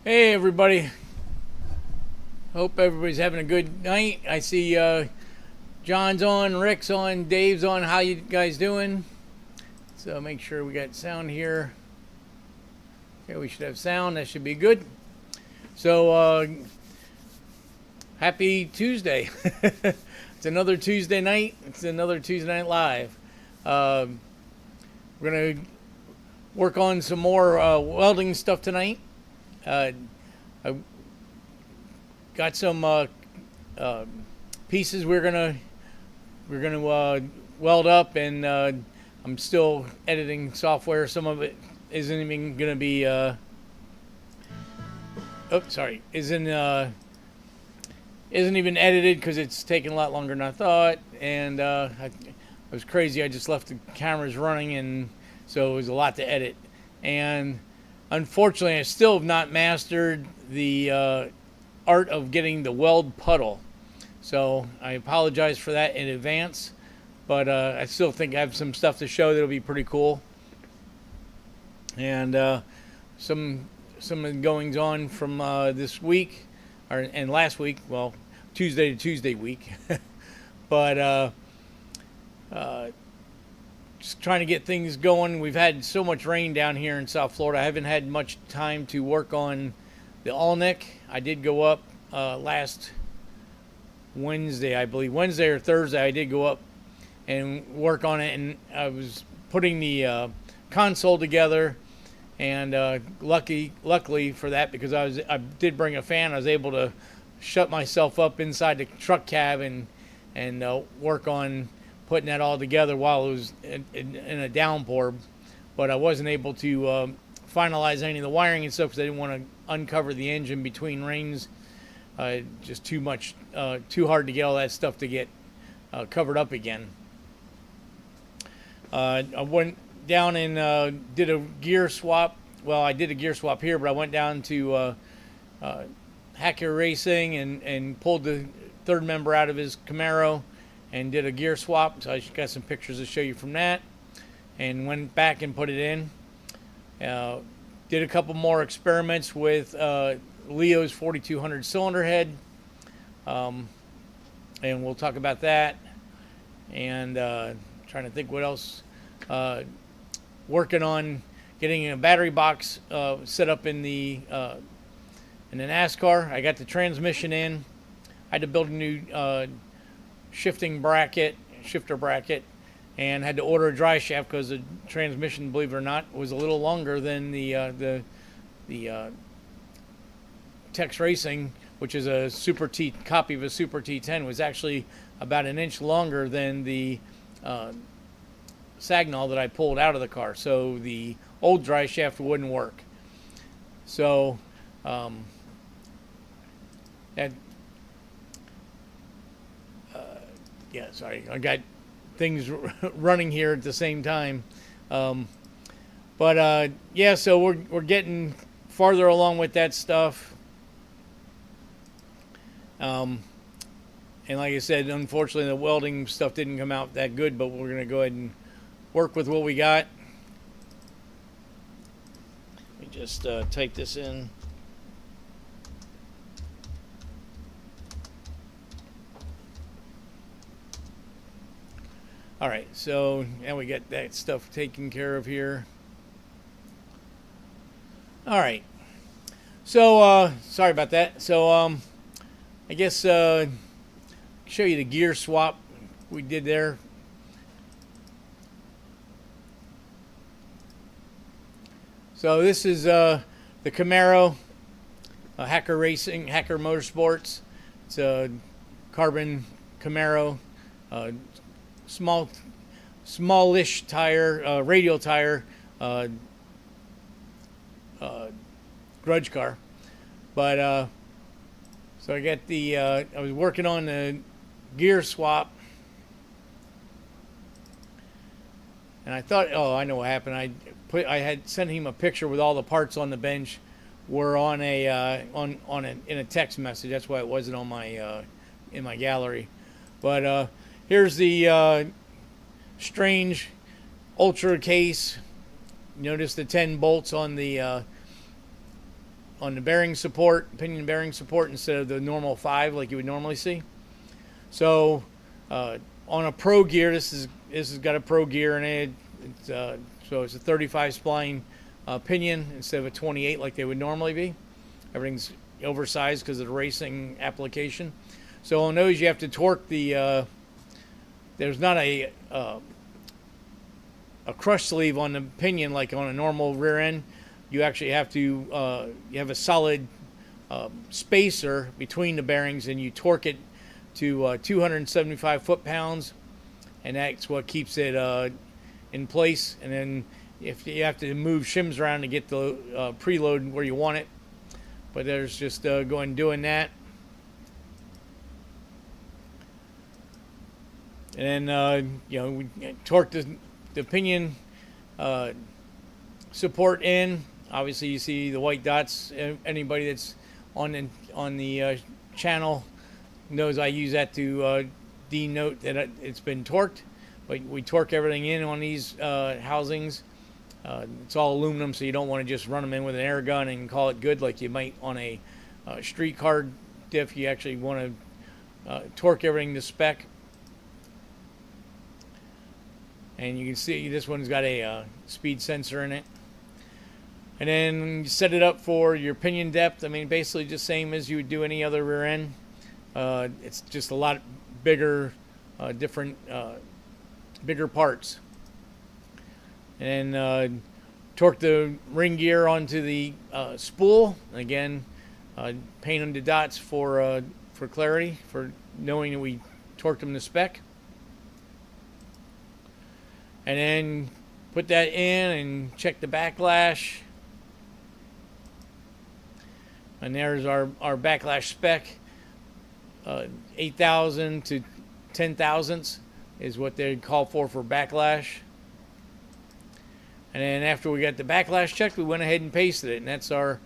Hey everybody, hope everybody's having a good night. I see John's on, Rick's on, Dave's on. How you guys doing? So make sure we got sound here. Okay, we should have sound. That should be good. So happy Tuesday. It's another Tuesday night. It's another Tuesday night live. We're gonna work on some more welding stuff tonight. I got some pieces we're gonna weld up, and I'm still editing software. Some of it isn't even gonna be isn't even edited because it's taking a lot longer than I thought, and I was crazy. I just left the cameras running, and so it was a lot to edit. And unfortunately, I still have not mastered the art of getting the weld puddle. So I apologize for that in advance, but I still think I have some stuff to show that'll be pretty cool. And some of the goings on from this week, and last week, well, Tuesday to Tuesday week. But just trying to get things going. We've had so much rain down here in South Florida. I haven't had much time to work on the Alnick. I did go up last Wednesday, I believe. Wednesday or Thursday, I did go up and work on it, and I was putting the console together. And luckily for that, because I did bring a fan, I was able to shut myself up inside the truck cab and work on putting that all together while it was in a downpour. But I wasn't able to finalize any of the wiring and stuff because I didn't want to uncover the engine between rains. Just too hard to get all that stuff to get covered up again. I went down and did a gear swap. Well, I did a gear swap here, but I went down to Hacker Racing and pulled the third member out of his Camaro and did a gear swap. So I got some pictures to show you from that, and went back and put it in. Did a couple more experiments with Leo's 4200 cylinder head, and we'll talk about that. And trying to think what else. Working on getting a battery box set up in the NASCAR. I got the transmission in. I had to build a new shifter bracket, and had to order a dry shaft because the transmission, believe it or not, was a little longer than the Tex Racing, which is a Super T copy of a Super T10, was actually about an inch longer than the Sagnol that I pulled out of the car. So the old dry shaft wouldn't work. So sorry, I got things running here at the same time. So we're getting farther along with that stuff. And like I said, unfortunately, the welding stuff didn't come out that good, but we're going to go ahead and work with what we got. Let me just type this in. All right, so now we got that stuff taken care of here. All right, so sorry about that. So I guess show you the gear swap we did there. So this is the Camaro, Hacker Racing, Hacker Motorsports. It's a carbon Camaro, smallish tire, radial tire, grudge car. But so I got the I was working on the gear swap, and I thought, oh, I know what happened. I had sent him a picture with all the parts on the bench were on a in a text message. That's why it wasn't on my in my gallery. But here's the strange ultra case. Notice the 10 bolts on the on the bearing support, pinion bearing support, instead of the normal 5 like you would normally see. So on a Pro gear, this has got a Pro gear in it. So it's a 35 spline pinion instead of a 28 like they would normally be. Everything's oversized because of the racing application. So on those, you have to torque the. There's not a crush sleeve on the pinion like on a normal rear end. You actually have to you have a solid spacer between the bearings, and you torque it to 275 foot-pounds, and that's what keeps it in place. And then if you have to move shims around to get the preload where you want it, but there's just going doing that. And then we torque the pinion support in. Obviously, you see the white dots. Anybody that's on the channel knows I use that to denote that it's been torqued. But we torque everything in on these housings. It's all aluminum, so you don't want to just run them in with an air gun and call it good like you might on a street car diff. You actually want to torque everything to spec. And you can see this one's got a speed sensor in it. And then you set it up for your pinion depth. I mean, basically just same as you would do any other rear end. It's just a lot bigger, different, bigger parts. And torque the ring gear onto the spool. Again, paint them the dots for clarity, for knowing that we torqued them to spec. And then put that in and check the backlash. And there's our backlash spec. 8,000 to 10 thousandths is what they call for backlash. And then after we got the backlash checked, we went ahead and pasted it. And that's our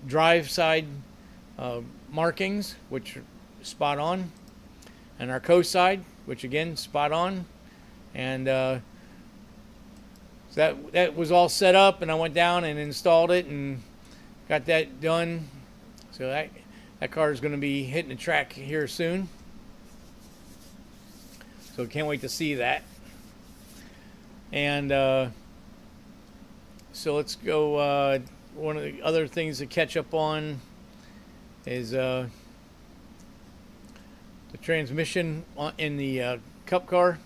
drive side markings, which are spot on. And our coast side, which again, spot on. And so that was all set up, and I went down and installed it and got that done. So that car is going to be hitting the track here soon. So can't wait to see that. And so let's go. One of the other things to catch up on is the transmission in the Cup car.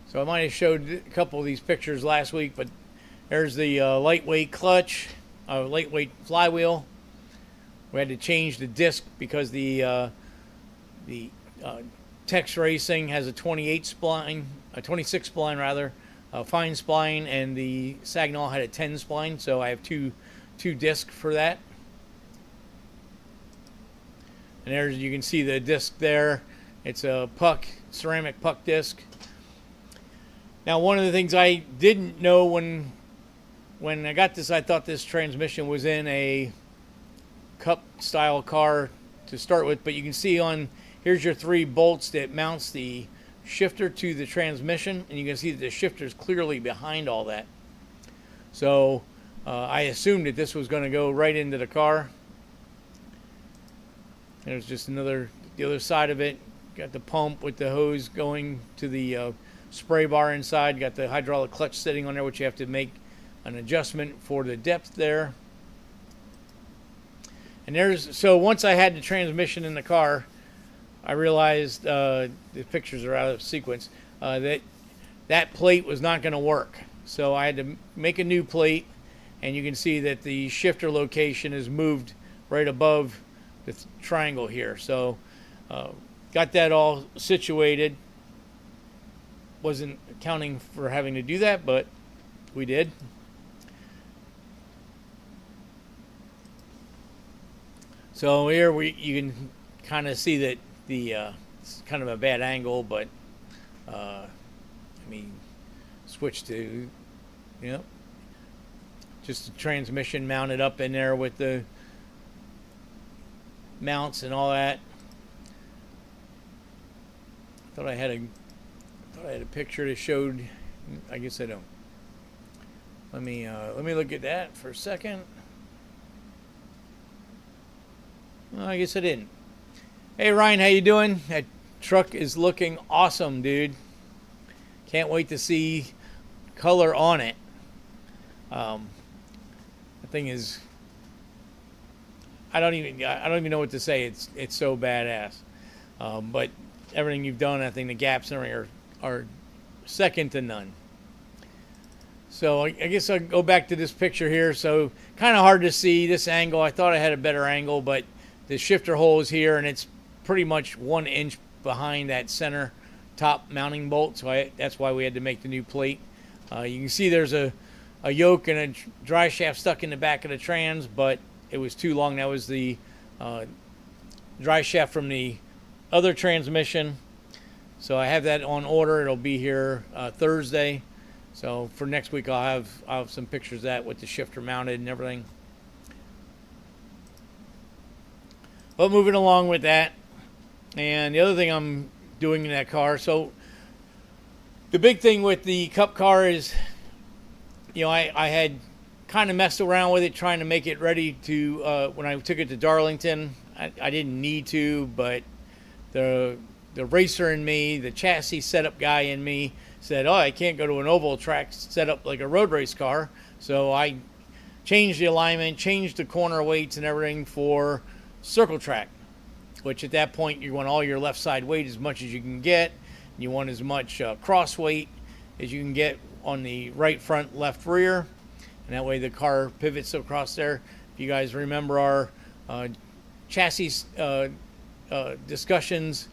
So I might have showed a couple of these pictures last week, but there's the lightweight clutch, lightweight flywheel. We had to change the disc because the Tex Racing has a 28 spline, a 26 spline rather, fine spline, and the Sagnol had a 10 spline, so I have two discs for that. And there's, you can see the disc there. It's a puck, ceramic puck disc. Now, one of the things I didn't know when I got this, I thought this transmission was in a Cup style car to start with, but you can see here's your 3 bolts that mounts the shifter to the transmission, and you can see that the shifter is clearly behind all that. So I assumed that this was going to go right into the car. There's just the other side of it. Got the pump with the hose going to the spray bar inside. Got the hydraulic clutch sitting on there, which you have to make an adjustment for the depth there. And so once I had the transmission in the car, I realized the pictures are out of sequence, that plate was not going to work. So I had to make a new plate, and you can see that the shifter location is moved right above the triangle here. So got that all situated. Wasn't accounting for having to do that, but we did. So here you can kind of see that it's kind of a bad angle, but I mean, switch to, just the transmission mounted up in there with the mounts and all that. Thought I had a picture that showed. I guess I don't. Let me look at that for a second. Well, I guess I didn't. Hey Ryan, how you doing? That truck is looking awesome, dude. Can't wait to see color on it. The thing is, I don't even know what to say. It's so badass. But everything you've done, I think the gaps and everything are second to none. So I guess I'll go back to this picture here. So kind of hard to see this angle. I thought I had a better angle, but the shifter hole is here, and it's pretty much 1 inch behind that center top mounting bolt. So that's why we had to make the new plate. You can see there's a yoke and a dry shaft stuck in the back of the trans, but it was too long. That was the dry shaft from the other transmission. So I have that on order. It'll be here Thursday. So for next week, I'll have some pictures of that with the shifter mounted and everything. But moving along with that, and the other thing I'm doing in that car. So the big thing with the Cup car is, I had kind of messed around with it, trying to make it ready to, when I took it to Darlington. I didn't need to, but the racer in me, the chassis setup guy in me, said, I can't go to an oval track set up like a road race car. So I changed the alignment, changed the corner weights and everything for circle track, which at that point you want all your left side weight as much as you can get. You want as much cross weight as you can get on the right front, left rear. And that way the car pivots across there. If you guys remember our chassis discussions,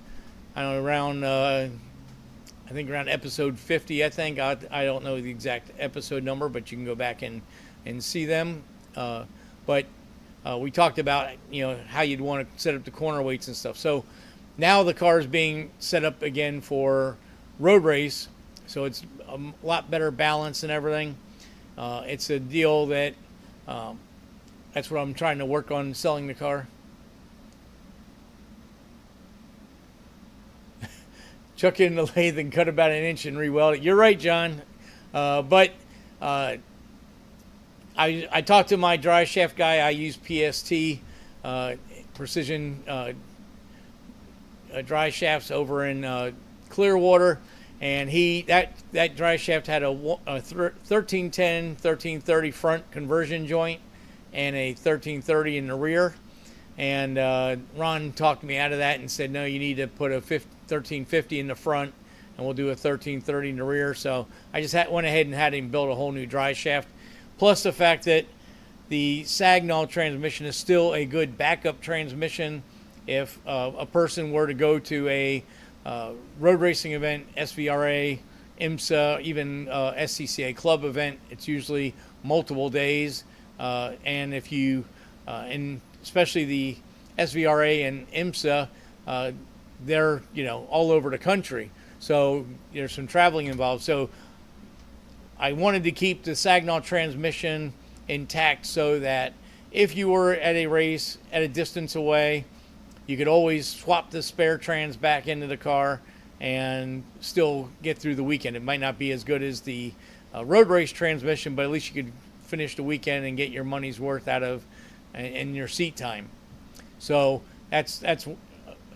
I don't know, around around episode 50, I think. I don't know the exact episode number, but you can go back and see them. But we talked about, how you'd want to set up the corner weights and stuff. So now the car is being set up again for road race. So it's a lot better balance and everything. It's a deal that that's what I'm trying to work on, selling the car. Chuck it in the lathe and cut about 1 inch and re-weld it. You're right, John. But I talked to my dry shaft guy. I use PST, Precision dry shafts over in Clearwater. And that dry shaft had a 1310, 1330 front conversion joint and a 1330 in the rear. And Ron talked me out of that and said, no, you need to put a 1350 in the front, and we'll do a 1330 in the rear. So I just went ahead and had him build a whole new dry shaft. Plus the fact that the Sagnol transmission is still a good backup transmission. If a person were to go to a road racing event, SVRA, IMSA, even SCCA club event, it's usually multiple days. And if you, and especially the SVRA and IMSA, they're all over the country, so there's some traveling involved. So I wanted to keep the Sagnol transmission intact so that if you were at a race at a distance away, you could always swap the spare trans back into the car and still get through the weekend. It might not be as good as the road race transmission, but at least you could finish the weekend and get your money's worth out of in your seat time. So that's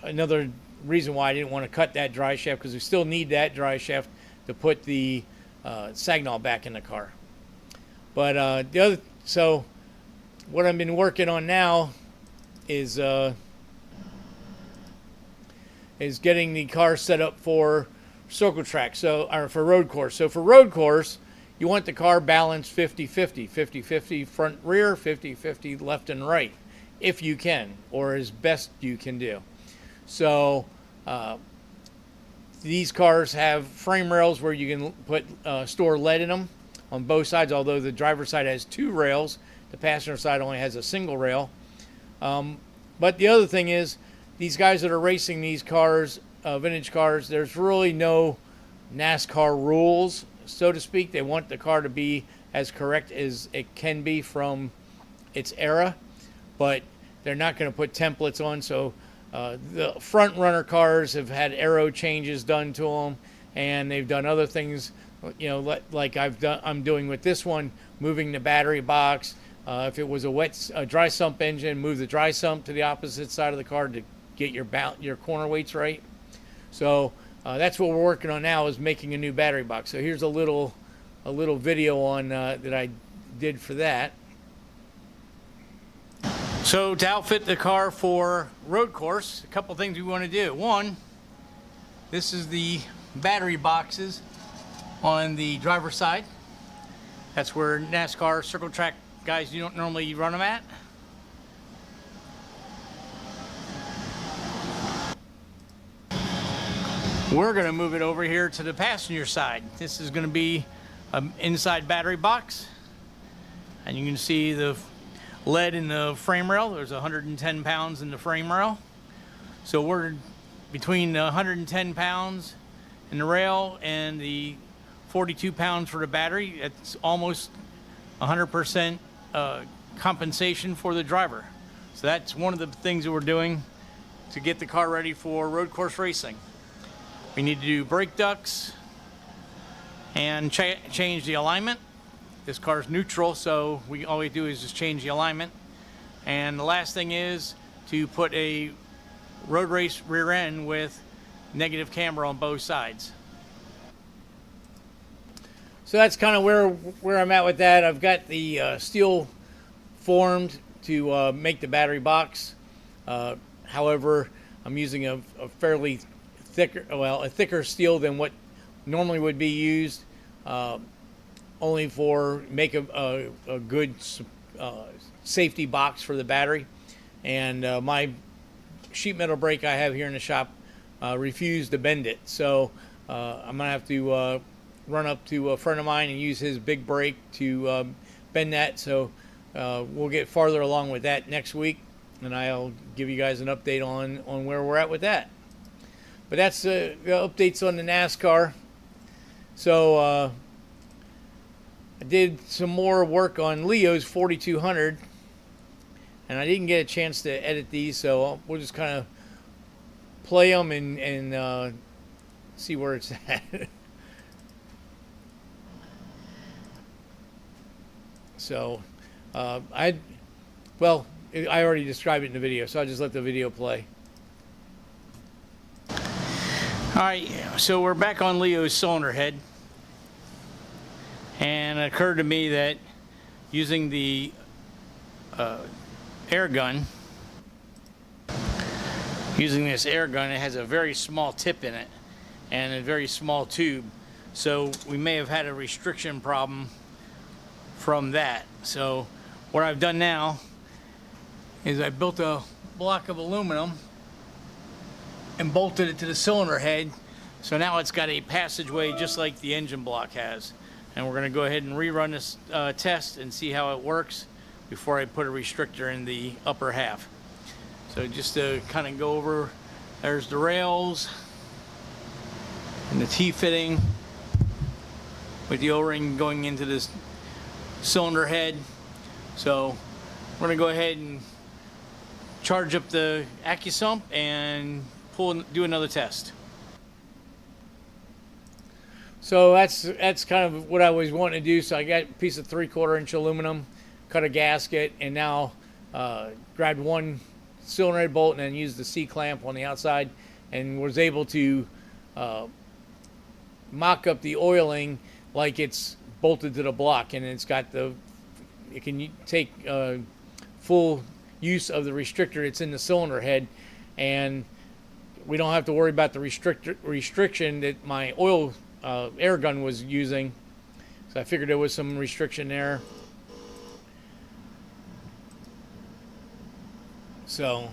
another reason why I didn't want to cut that dry shaft, because we still need that dry shaft to put the Sagnol back in the car. But so what I've been working on now is getting the car set up for circle track, or for road course. So for road course, you want the car balanced 50-50, 50-50 front rear, 50-50 left and right, if you can, or as best you can do. So these cars have frame rails where you can put store lead in them on both sides, although the driver's side has 2 rails. The passenger side only has a single rail. But the other thing is, these guys that are racing these cars, vintage cars, there's really no NASCAR rules, so to speak. They want the car to be as correct as it can be from its era, but they're not going to put templates on. So the front runner cars have had aero changes done to them, and they've done other things, like I'm doing with this one, moving the battery box. If it was a dry sump engine, move the dry sump to the opposite side of the car to get your corner weights right. So that's what we're working on now, is making a new battery box. So here's a little video on that I did for that. So to outfit the car for road course, a couple things we want to do. One, this is the battery boxes on the driver's side. That's where NASCAR circle track guys, you don't normally run them at. We're going to move it over here to the passenger side. This is going to be an inside battery box, and you can see the lead in the frame rail. There's 110 pounds in the frame rail. So we're between the 110 pounds in the rail and the 42 pounds for the battery. It's almost 100% compensation for the driver. So that's one of the things that we're doing to get the car ready for road course racing. We need to do brake ducts and change the alignment. This car's neutral, so all we do is just change the alignment. And the last thing is to put a road race rear end with negative camber on both sides. So that's kind of where I'm at with that. I've got the steel formed to make the battery box. However, I'm using a fairly thicker steel than what normally would be used, only for make a good safety box for the battery. And my sheet metal brake I have here in the shop refused to bend it, so I'm gonna have to run up to a friend of mine and use his big brake to bend that. So we'll get farther along with that next week, and I'll give you guys an update on where we're at with that. But that's the updates on the NASCAR. So I did some more work on Leo's 4200, and I didn't get a chance to edit these, so we'll just kind of play them and see where it's at. So I already described it in the video, so I'll just let the video play. All right, so we're back on Leo's cylinder head, and it occurred to me that using the air gun, it has a very small tip in it and a very small tube, so we may have had a restriction problem from that. So what I've done now is I built a block of aluminum and bolted it to the cylinder head, so now it's got a passageway just like the engine block has. And we're going to go ahead and rerun this test and see how it works before I put a restrictor in the upper half. So just to kind of go over, there's the rails and the T-fitting with the O-ring going into this cylinder head. So we're going to go ahead and charge up the AccuSump and do another test. So that's kind of what I was wanting to do. So I got a piece of 3/4 inch aluminum, cut a gasket, and now grabbed one cylinder head bolt and then used the C-clamp on the outside, and was able to mock up the oiling like it's bolted to the block, and it can take full use of the restrictor that's in the cylinder head, and we don't have to worry about the restriction that my oil air gun was using. So I figured there was some restriction there. So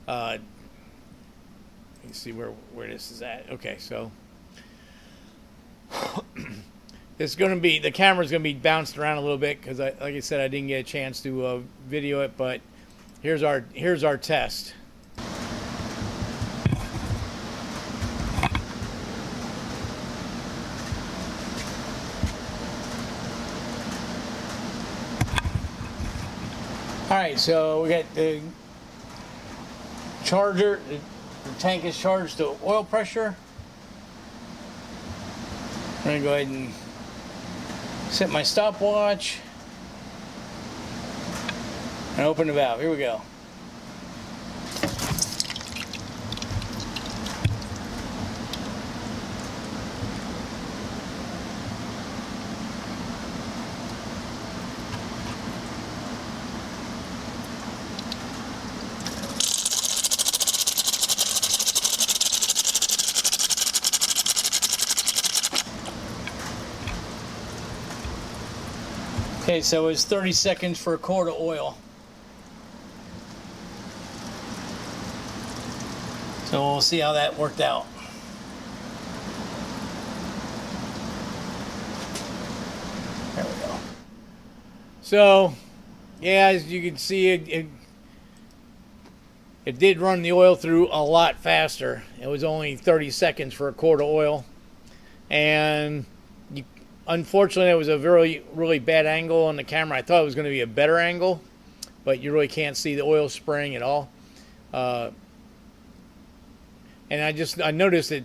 let me see where this is at. Okay, so it's going to be, the camera's going to be bounced around a little bit because like I said, I didn't get a chance to video it, but here's our test. All right, so we got the charger. The tank is charged to oil pressure. I'm gonna go ahead and Set my stopwatch and open the valve. Here we go. Okay, so it's 30 seconds for a quart of oil. So we'll see how that worked out. There we go. So, yeah, as you can see, it did run the oil through a lot faster. It was only 30 seconds for a quart of oil. And unfortunately, it was a really bad angle on the camera. I thought it was going to be a better angle, but you really can't see the oil spraying at all. And I noticed that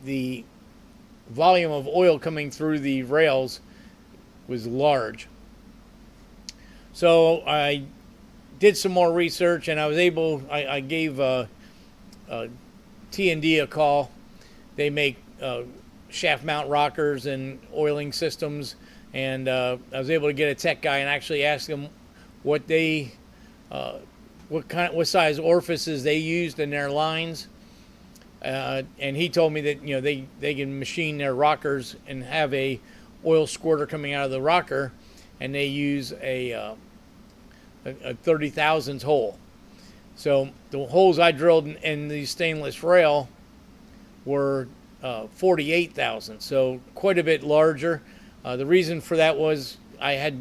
the volume of oil coming through the rails was large. So I did some more research, and I was able. I gave T&D a call. They make shaft mount rockers and oiling systems, and I was able to get a tech guy and actually ask them what size orifices they used in their lines, and he told me that they can machine their rockers and have a oil squirter coming out of the rocker, and they use a 30 thousandths hole. So the holes I drilled in the stainless rail were 48 thousandths, so quite a bit larger. The reason for that was I had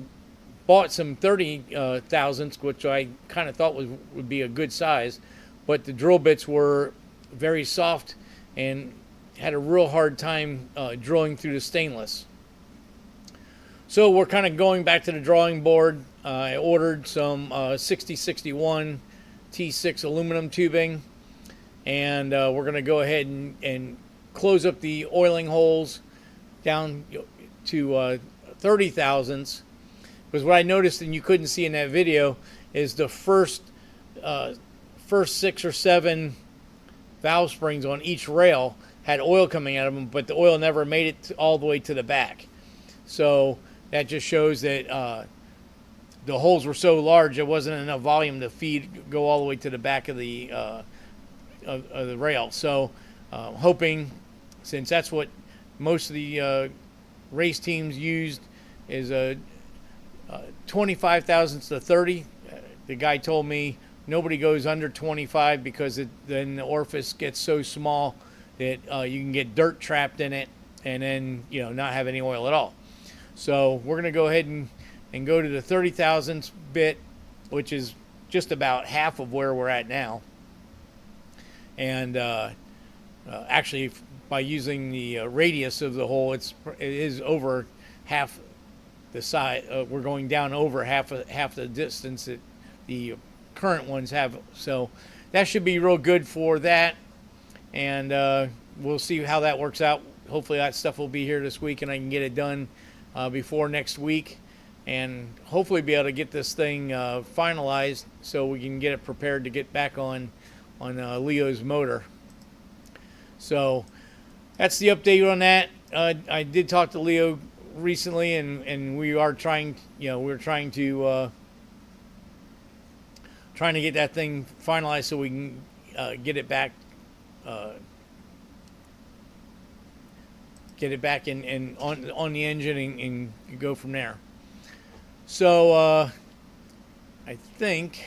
bought some 30 thousandths, which I kind of thought would be a good size, but the drill bits were very soft and had a real hard time drilling through the stainless. So we're kind of going back to the drawing board. I ordered some 6061 T6 aluminum tubing, and we're going to go ahead and close up the oiling holes down to 30 thousandths. Because what I noticed, and you couldn't see in that video, is the first 6 or 7 valve springs on each rail had oil coming out of them, but the oil never made it all the way to the back. So that just shows that the holes were so large, there wasn't enough volume to go all the way to the back of the rail. So hoping, since that's what most of the race teams used, is a 25 thousandths to 30. The guy told me nobody goes under 25 because then the orifice gets so small that you can get dirt trapped in it and then not have any oil at all. So we're going to go ahead and go to the 30 thousandths bit, which is just about half of where we're at now. And actually, by using the radius of the hole, it is over half the size. We're going down over half the distance that the current ones have. So that should be real good for that. And we'll see how that works out. Hopefully that stuff will be here this week and I can get it done before next week, and hopefully be able to get this thing finalized so we can get it prepared to get back on Leo's motor. So that's the update on that. I did talk to Leo recently, and we are trying to get that thing finalized so we can get it back and on the engine and go from there. So I think,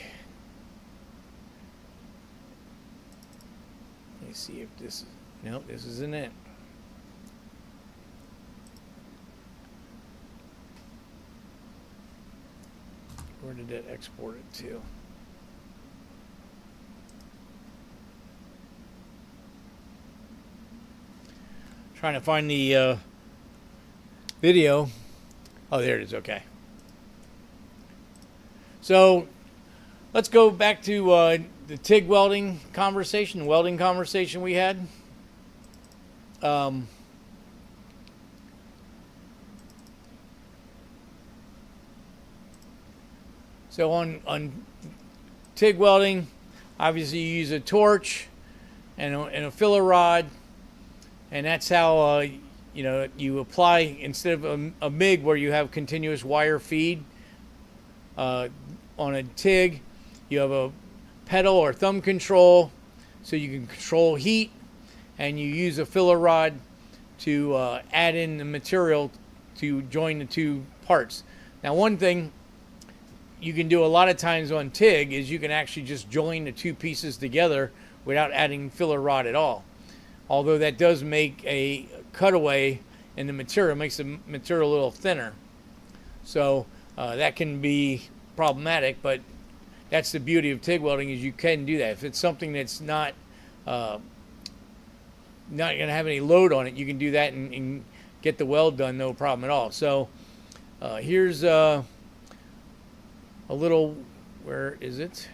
let me see if this, nope, this isn't it. Where did it export it to? Trying to find the video. Oh, there it is. Okay. So let's go back to the TIG welding conversation we had. So on TIG welding, obviously you use a torch and a filler rod, and that's how you apply, instead of a MIG where you have continuous wire feed. On a TIG, you have a pedal or thumb control, so you can control heat, and you use a filler rod to add in the material to join the two parts. Now, one thing you can do a lot of times on TIG is you can actually just join the two pieces together without adding filler rod at all. Although that does make a cutaway in the material, makes the material a little thinner. So that can be problematic, but that's the beauty of TIG welding, is you can do that. If it's something that's not going to have any load on it, you can do that and get the weld done, no problem at all. So here's a little, where is it?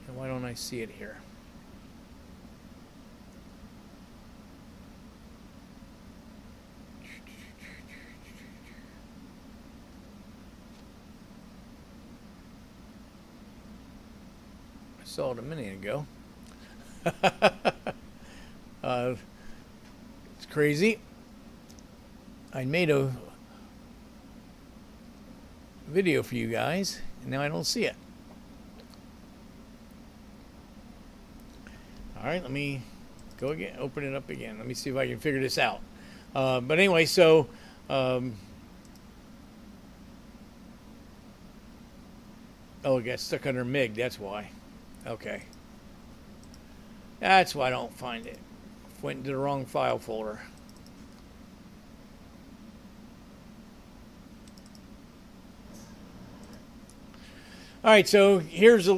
And why don't I see it here? I saw it a minute ago. It's crazy. I made a video for you guys, and now I don't see it. All right, let me go again, open it up again. Let me see if I can figure this out. But anyway, so oh, it got stuck under MIG, that's why. Okay. That's why I don't find it. Went into the wrong file folder. All right, so here's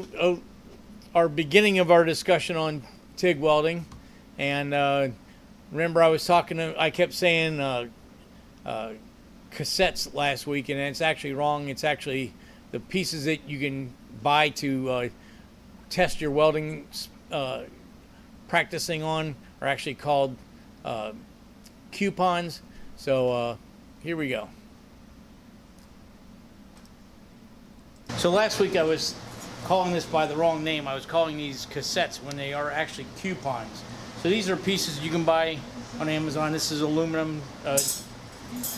our beginning of our discussion on TIG welding. And remember, I kept saying cassettes last week, and it's actually wrong. It's actually the pieces that you can buy to test your welding practicing on are actually called coupons. So here we go. So last week I was calling this by the wrong name. I was calling these cassettes when they are actually coupons. So these are pieces you can buy on Amazon. This is aluminum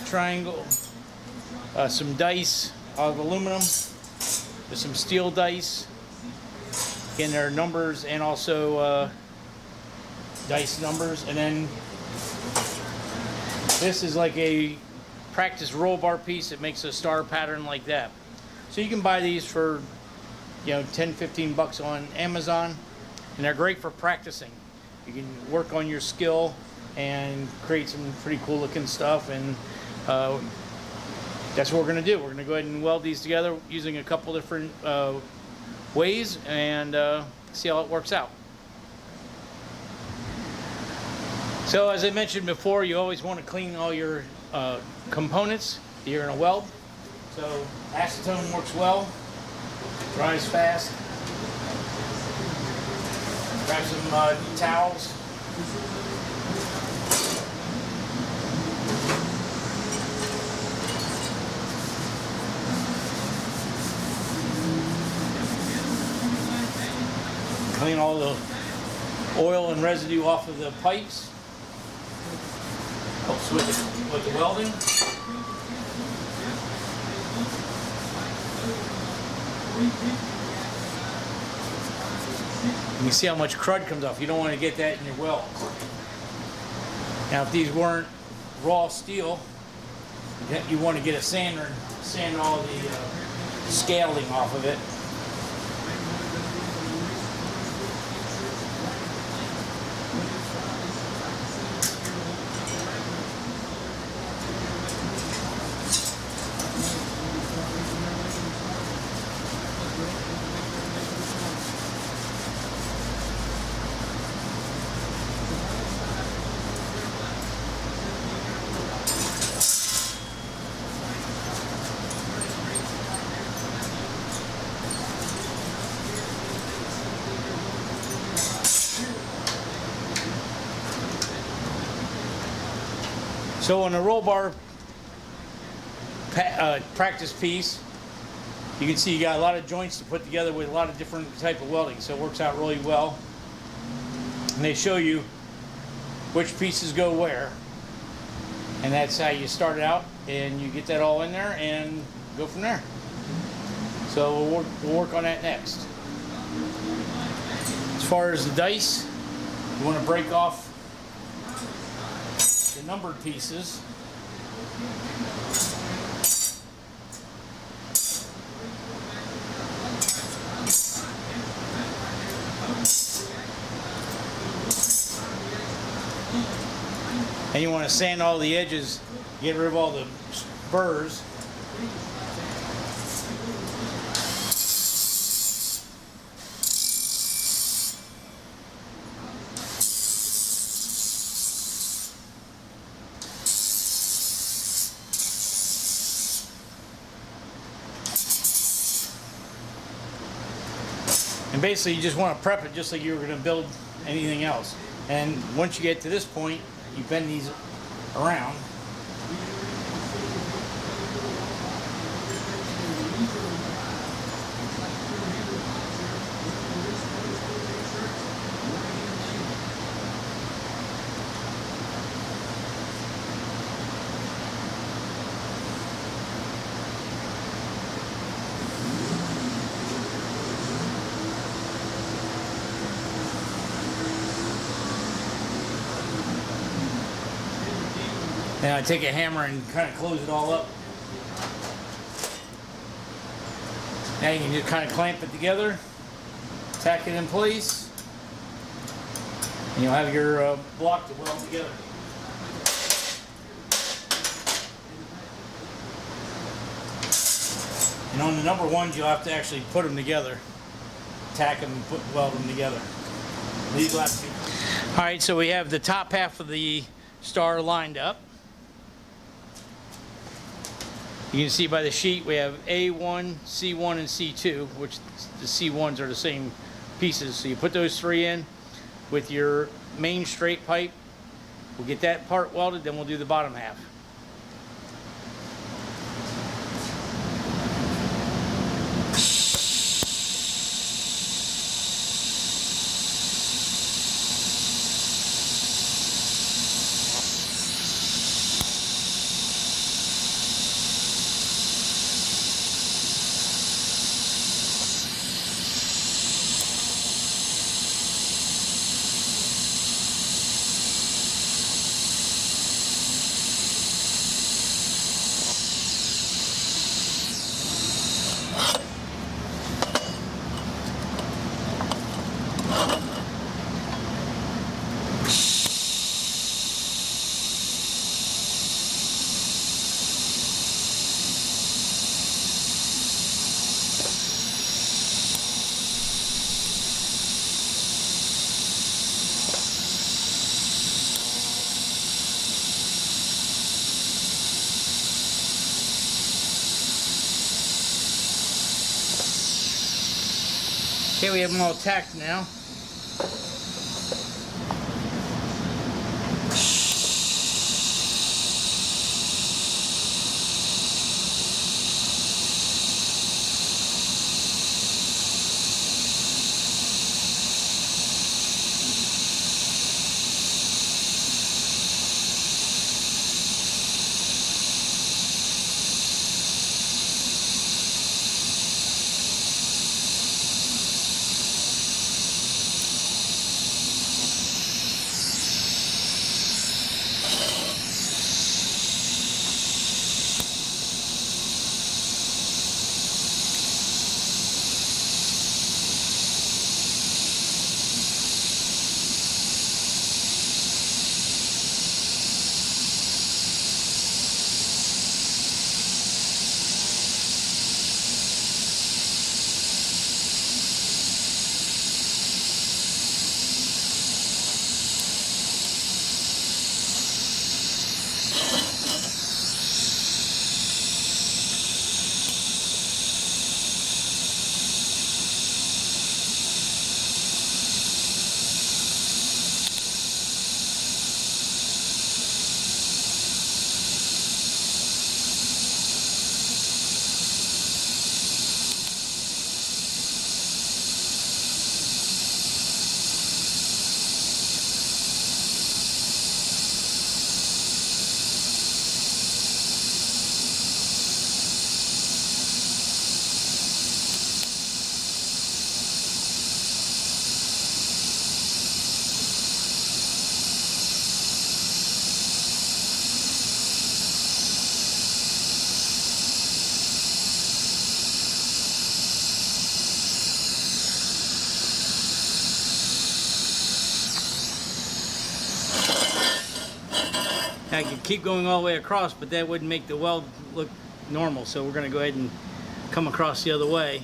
triangle, some dice of aluminum, there's some steel dice. Again, there are numbers and also dice numbers. And then this is like a practice roll bar piece that makes a star pattern like that. So you can buy these for, 10-15 bucks on Amazon, and they're great for practicing. You can work on your skill and create some pretty cool looking stuff, and that's what we're going to do. We're going to go ahead and weld these together using a couple different ways, and see how it works out. So as I mentioned before, you always want to clean all your components that you're going to weld. So acetone works well, dries fast. Grab some towels. Clean all the oil and residue off of the pipes. Helps with the welding. You can see how much crud comes off. You don't want to get that in your weld. Now, if these weren't raw steel, you want to get a sander and sand all the scaling off of it. So on the roll bar practice piece, you can see you got a lot of joints to put together with a lot of different type of welding, so it works out really well. And they show you which pieces go where, and that's how you start it out, and you get that all in there and go from there. So we'll work on that next. As far as the dice, you want to break off the numbered pieces. And you want to sand all the edges, get rid of all the burrs. And basically you just want to prep it just like you were going to build anything else. And once you get to this point, you bend these around. And I take a hammer and kind of close it all up. Now you can just kind of clamp it together, tack it in place, and you'll have your block to weld together. And on the number ones, you'll have to actually put them together, tack them and weld them together. These last two. All right, so we have the top half of the star lined up. You can see by the sheet we have A1, C1, and C2, which the C1s are the same pieces. So you put those three in with your main straight pipe. We'll get that part welded, then we'll do the bottom half. Okay, we have them all tacked now. keep going all the way across, but that wouldn't make the weld look normal. So we're going to go ahead and come across the other way.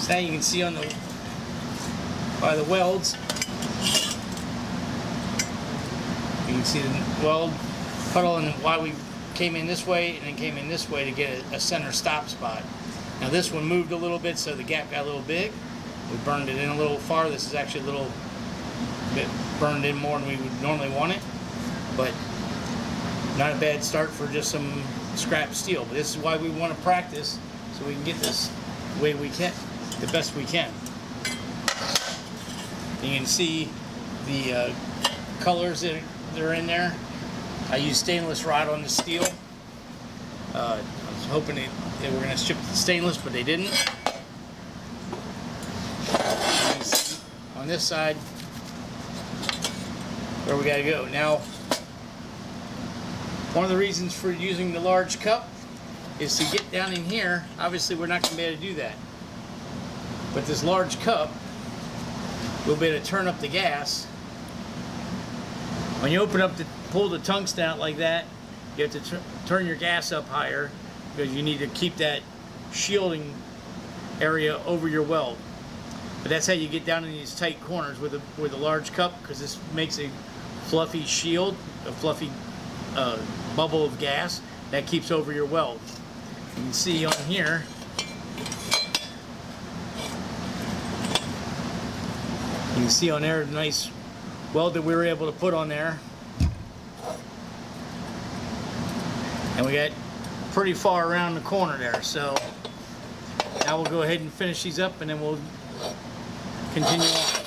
Now you can see on the by the welds, you can see the weld puddle and why we came in this way and then came in this way to get a center stop spot. Now this one moved a little bit, so the gap got a little big. We burned it in a little far. This is actually a little bit burned in more than we would normally want it, but not a bad start for just some scrap steel. But this is why we want to practice, so we can get this the way we can, the best we can. You can see the colors that are in there. I used stainless rod on the steel. I was hoping they were going to ship the stainless, but they didn't. On this side, where we got to go. Now, one of the reasons for using the large cup is to get down in here. Obviously, we're not going to be able to do that. But this large cup, we'll be able to turn up the gas. When you open up pull the tungsten out like that, you have to turn your gas up higher because you need to keep that shielding area over your weld. But that's how you get down in these tight corners with a large cup, because this makes a fluffy shield, a fluffy bubble of gas that keeps over your weld. You can see on here, you can see on there the nice weld that we were able to put on there. And we got pretty far around the corner there. So now we'll go ahead and finish these up, and then we'll continue on.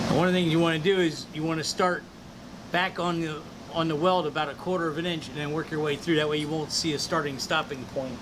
And one of the things you want to do is you want to start back on the weld about 1/4 of an inch and then work your way through. That way you won't see a starting stopping point.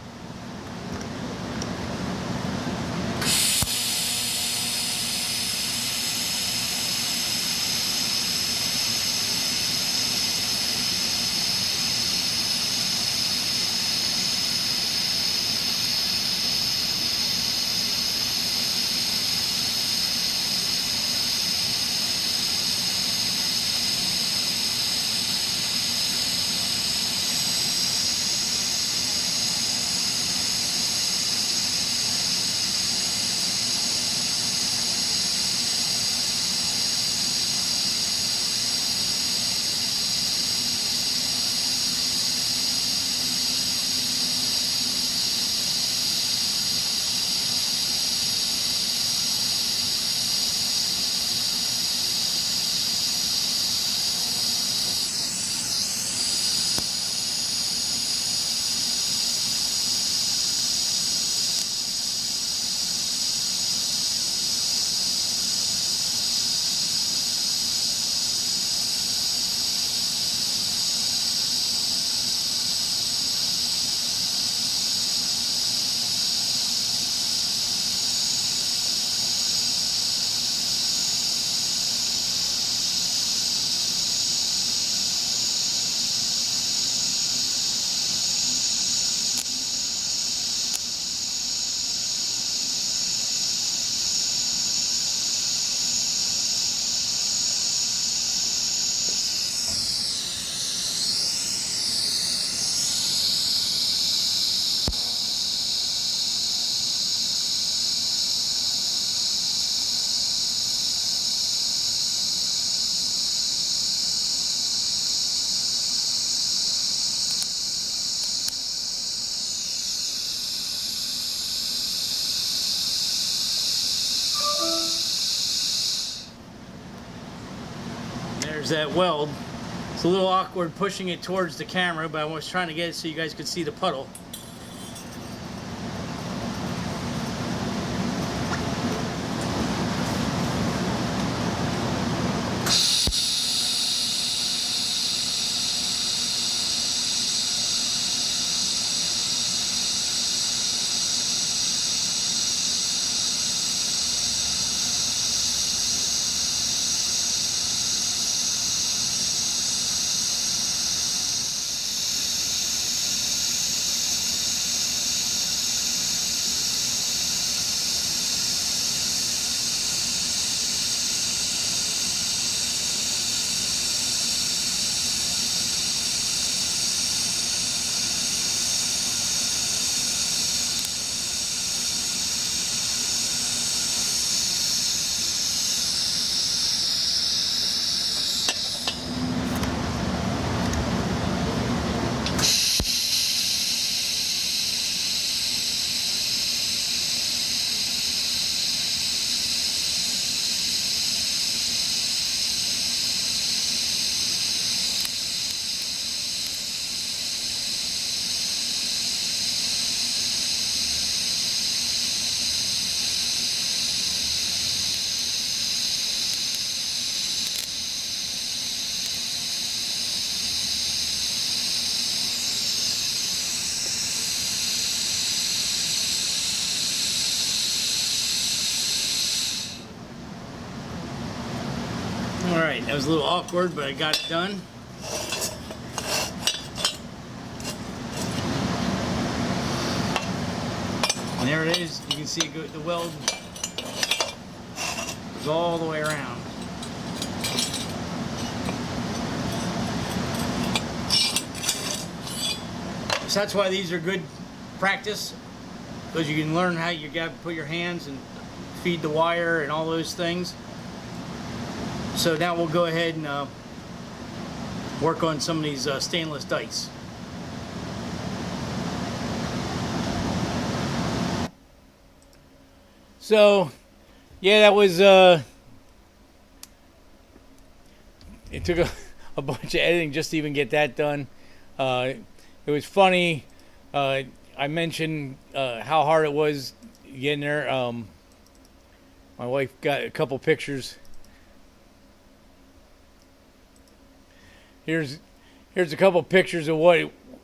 that weld. It's a little awkward pushing it towards the camera, but I was trying to get it so you guys could see the puddle. Alright, that was a little awkward, but I got it done. And there it is. You can see the weld goes all the way around. So that's why these are good practice, because you can learn how you got to put your hands and feed the wire and all those things. So now we'll go ahead and work on some of these stainless dice. So, yeah, that was, it took a bunch of editing just to even get that done. It was funny. I mentioned how hard it was getting there. My wife got a couple pictures. Here's a couple pictures of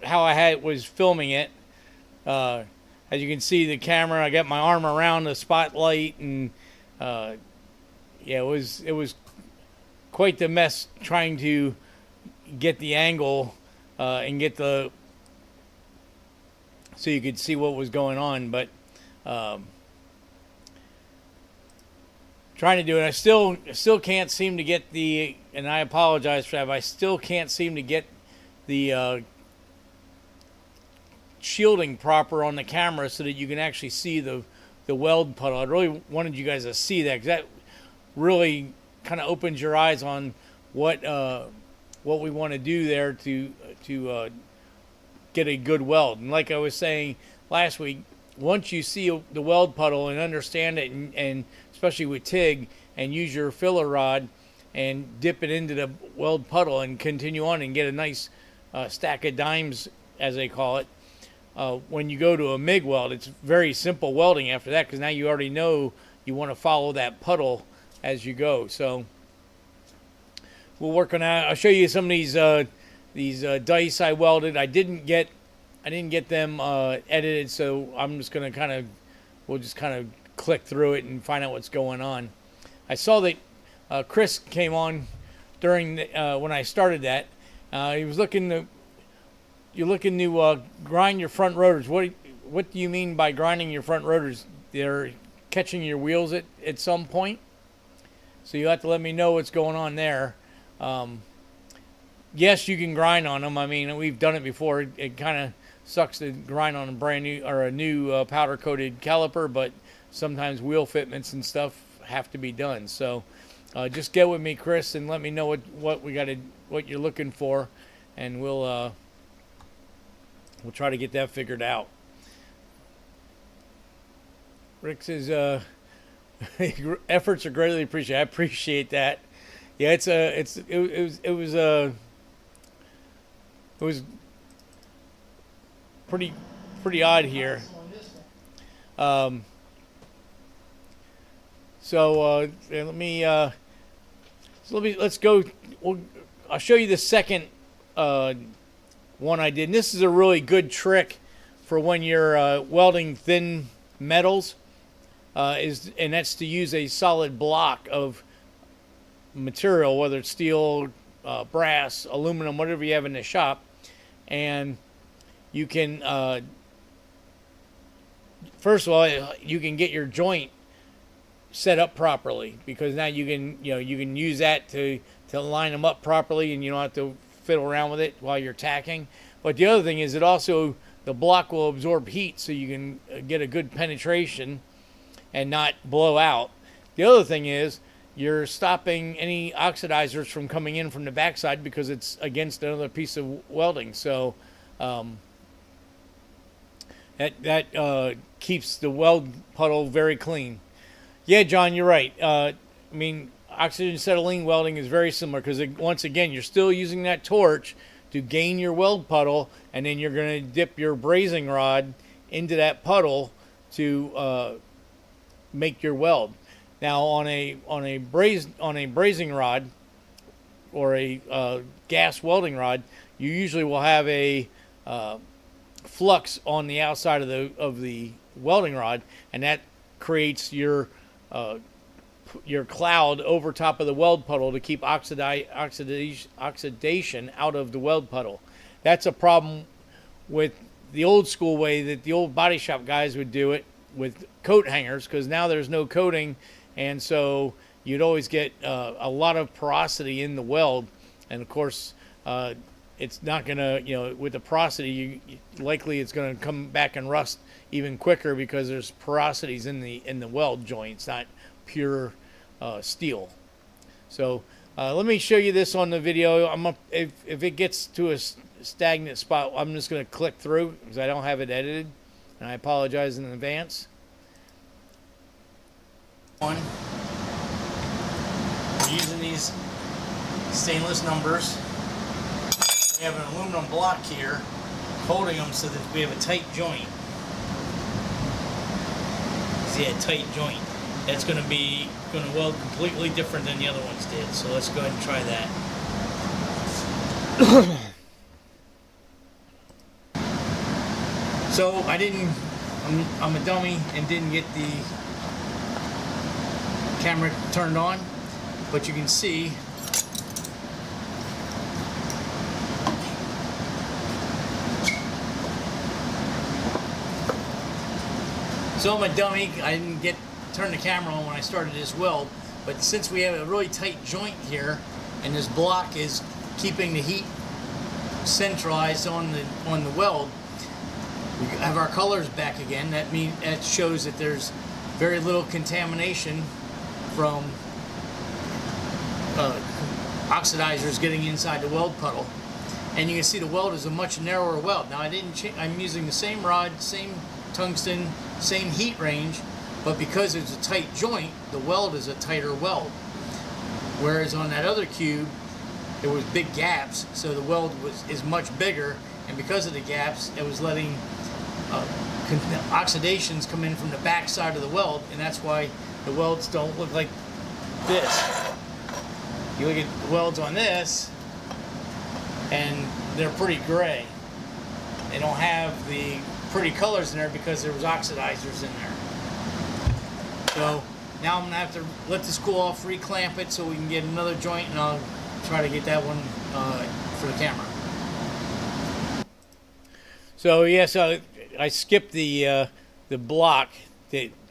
how I was filming it. As you can see, the camera, I got my arm around the spotlight, and yeah, it was quite the mess trying to get the angle and get so you could see what was going on. But trying to do it, I still can't seem to get the, and I apologize for that, but I still can't seem to get the shielding proper on the camera so that you can actually see the weld puddle. I really wanted you guys to see that, because that really kind of opens your eyes on what we want to do there to get a good weld. And like I was saying last week, once you see the weld puddle and understand it, and especially with TIG, and use your filler rod and dip it into the weld puddle and continue on and get a nice stack of dimes, as they call it. When you go to a MIG weld, it's very simple welding after that, because now you already know you want to follow that puddle as you go. So we'll work on that. I'll show you some of these dice I welded. I didn't get them edited, so I'm just gonna we'll just kind of click through it and find out what's going on. I saw that Chris came on during when I started that. He was looking to. You're looking to grind your front rotors. What do you mean by grinding your front rotors? They're catching your wheels at some point. So you have to let me know what's going on there. Yes, you can grind on them. I mean, we've done it before. It kind of sucks to grind on a brand new or a new powder coated caliper, but sometimes wheel fitments and stuff have to be done. So just get with me, Chris, and let me know what you're looking for, and we'll try to get that figured out. Rick says, efforts are greatly appreciated. I appreciate that. Yeah, it was pretty odd here. Let's go. I'll show you the second one I did. And this is a really good trick for when you're welding thin metals. And that's to use a solid block of material, whether it's steel, brass, aluminum, whatever you have in the shop, and you can first of all, you can get your joint set up properly, because now you can use that to line them up properly, and you don't have to fiddle around with it while you're tacking. But the other thing is, the block will absorb heat, so you can get a good penetration and not blow out. The other thing is, you're stopping any oxidizers from coming in from the backside, because it's against another piece of welding. So that keeps the weld puddle very clean. Yeah, John, you're right. I mean, oxygen acetylene welding is very similar, because once again, you're still using that torch to gain your weld puddle, and then you're going to dip your brazing rod into that puddle to make your weld. Now, on a brazing rod or a gas welding rod, you usually will have a flux on the outside of the welding rod, and that creates your cloud over top of the weld puddle to keep oxidation out of the weld puddle. That's a problem with the old school way that the old body shop guys would do it, with coat hangers, because now there's no coating, and so you'd always get a lot of porosity in the weld. And of course, it's not gonna, with the porosity, likely it's gonna come back and rust even quicker, because there's porosities in the weld joints, not pure steel. So let me show you this on the video. If it gets to a stagnant spot, I'm just going to click through, because I don't have it edited, and I apologize in advance. We're using these stainless numbers. We have an aluminum block here holding them so that we have a tight joint. See, a tight joint. That's going to weld completely different than the other ones did. So let's go ahead and try that. So I'm a dummy and didn't get the camera turned on, but you can see so I'm a dummy. I didn't turn the camera on when I started this weld, but since we have a really tight joint here, and this block is keeping the heat centralized on the weld, we have our colors back again. That shows that there's very little contamination from oxidizers getting inside the weld puddle. And you can see the weld is a much narrower weld. Now I'm using the same rod, same tungsten, same heat range, but because it's a tight joint, the weld is a tighter weld. Whereas on that other cube, there was big gaps, so the weld is much bigger, and because of the gaps, it was letting oxidations come in from the back side of the weld, and that's why the welds don't look like this. You look at the welds on this, and they're pretty gray. They don't have the pretty colors in there because there was oxidizers in there. So now I'm gonna have to let this cool off, reclamp it so we can get another joint, and I'll try to get that one for the camera. So yeah, so I skipped the block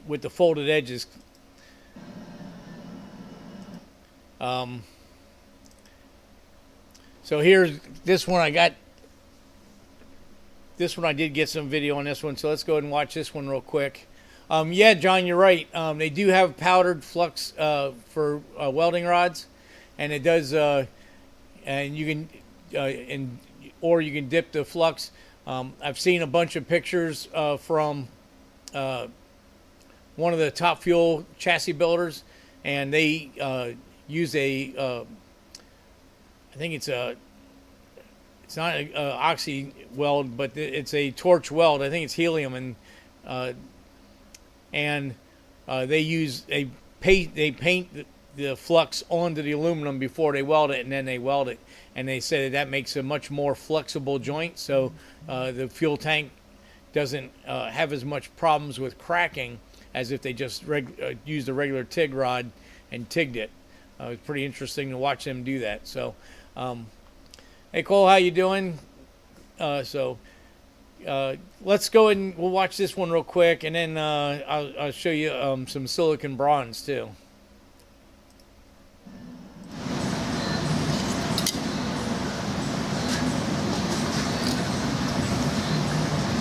with the folded edges. So here's this one. I did get some video on this one, so let's go ahead and watch this one real quick. Yeah, John, you're right. They do have powdered flux for welding rods, and it does. And you can, or you can dip the flux. I've seen a bunch of pictures from one of the top fuel chassis builders, and they use a I think it's not a oxy weld, but it's a torch weld. I think it's helium, and they paint the flux onto the aluminum before they weld it, and then they weld it. And they say that makes a much more flexible joint, so the fuel tank doesn't have as much problems with cracking as if they just used a regular TIG rod and TIGged it. It was pretty interesting to watch them do that. So, hey Cole, how you doing? Let's go and we'll watch this one real quick, and then I'll show you some silicon bronze too.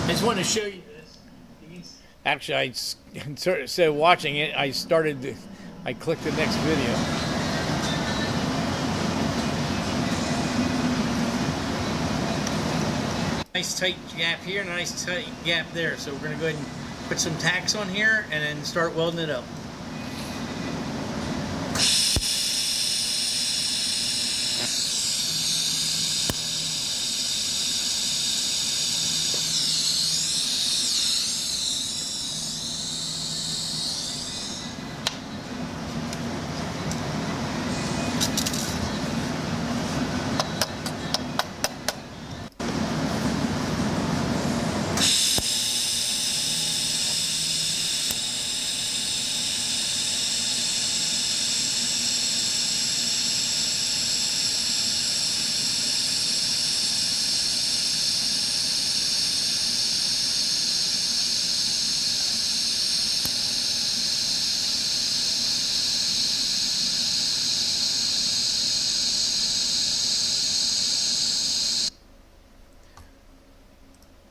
I just wanted to show you this. Actually, instead of watching it, I clicked the next video. Nice tight gap here, nice tight gap there. So we're going to go ahead and put some tacks on here and then start welding it up.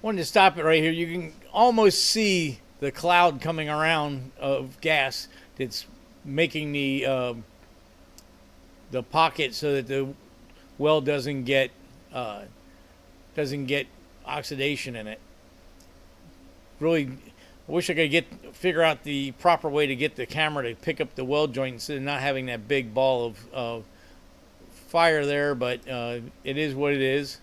Wanted to stop it right here. You can almost see the cloud coming around of gas that's making the pocket so that the weld doesn't get oxidation in it. Really, I wish I could figure out the proper way to get the camera to pick up the weld joint instead of not having that big ball of fire there, but it is what it is.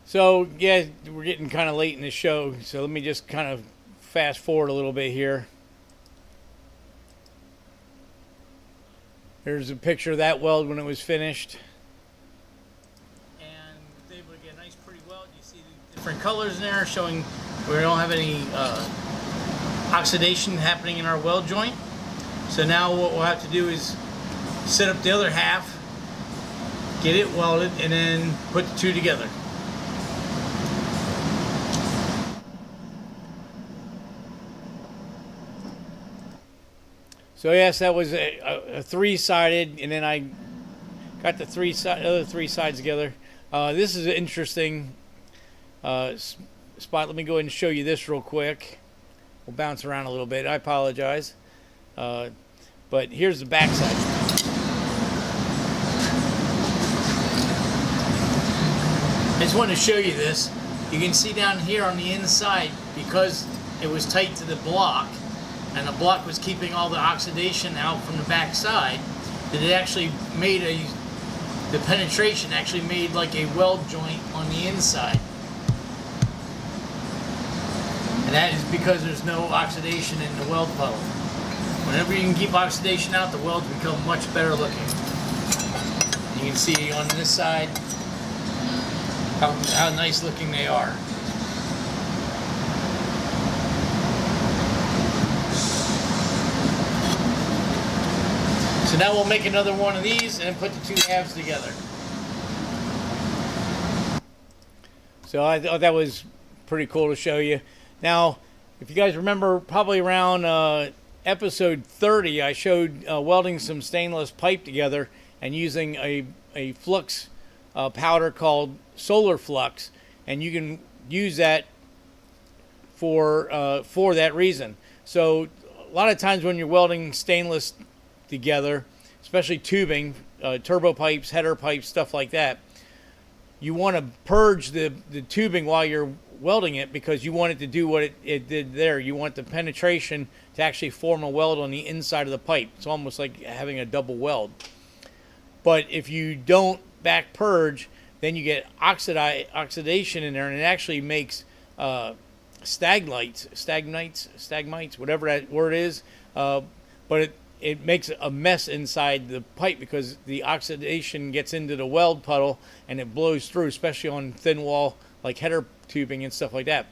So yeah, we're getting kind of late in the show, so let me just kind of fast forward a little bit here. Here's a picture of that weld when it was finished. And was able to get a nice pretty weld. You see the different colors in there showing we don't have any oxidation happening in our weld joint. So now what we'll have to do is set up the other half, get it welded, and then put the two together. So yes, that was a three-sided, and then I got the other three sides together. This is an interesting spot. Let me go ahead and show you this real quick. We'll bounce around a little bit. I apologize. But here's the back side. I just wanted to show you this. You can see down here on the inside, because it was tight to the block, and the block was keeping all the oxidation out from the back side, that it actually made the penetration actually made like a weld joint on the inside. And that is because there's no oxidation in the weld puddle. Whenever you can keep oxidation out, the welds become much better looking. You can see on this side how nice looking they are. So now we'll make another one of these and put the two halves together. So I thought that was pretty cool to show you. Now, if you guys remember, probably around episode 30, I showed welding some stainless pipe together and using a flux powder called solar flux, and you can use that for that reason. So a lot of times when you're welding stainless together, especially tubing, turbo pipes, header pipes, stuff like that, you want to purge the tubing while you're welding it, because you want it to do what it did there. You want the penetration to actually form a weld on the inside of the pipe. It's almost like having a double weld. But if you don't back purge, then you get oxidation in there, and it actually makes stagmites, whatever that word is. But it makes a mess inside the pipe because the oxidation gets into the weld puddle and it blows through, especially on thin wall like header tubing and stuff like that.